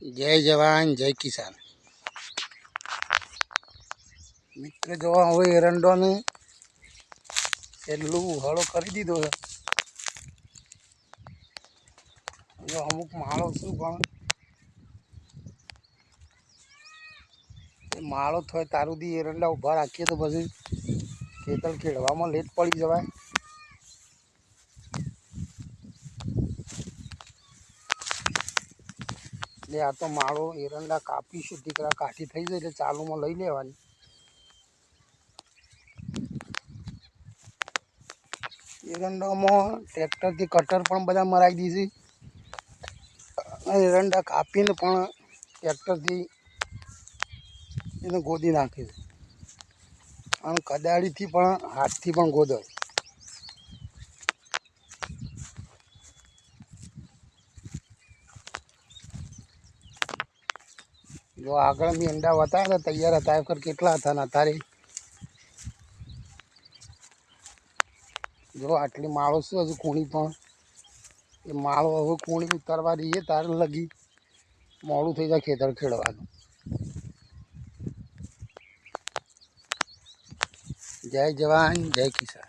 જય જવાન જય કિસાન મિત્ર જો હવે એરંડોને છેલ્લું હળો કરી દીધો છે. જો અમુક માળો શું પણ એ માળો થાય તારું દી એરંડા ઊભા રાખીએ તો પછી ખેતર ખેડવામાં લેટ પડી જવાય. એટલે આ તો માળો એરંડા કાપીશું દીકરા કાઠી થઈ જાય એટલે ચાલુમાં લઈ લેવાની. એરંડામાં ટ્રેક્ટરથી કટર પણ બધા મરાવી દીધી. એરંડા કાપીને પણ ટ્રેક્ટરથી એને ગોદી નાખે છે અને કદાળીથી પણ હાથથી પણ ગોદાય. જો આગળ મેં અંડા હતા તૈયાર હતા વખત કેટલા હતા ને અત્યારે જો આટલી માળો શું હજુ કૂણી પણ એ માળો હવે કૂણી ઉતારવા દઈએ તારે લગી મોડું થઈ જાય ખેતર ખેડવાનું. જય જવાન જય કિસાન.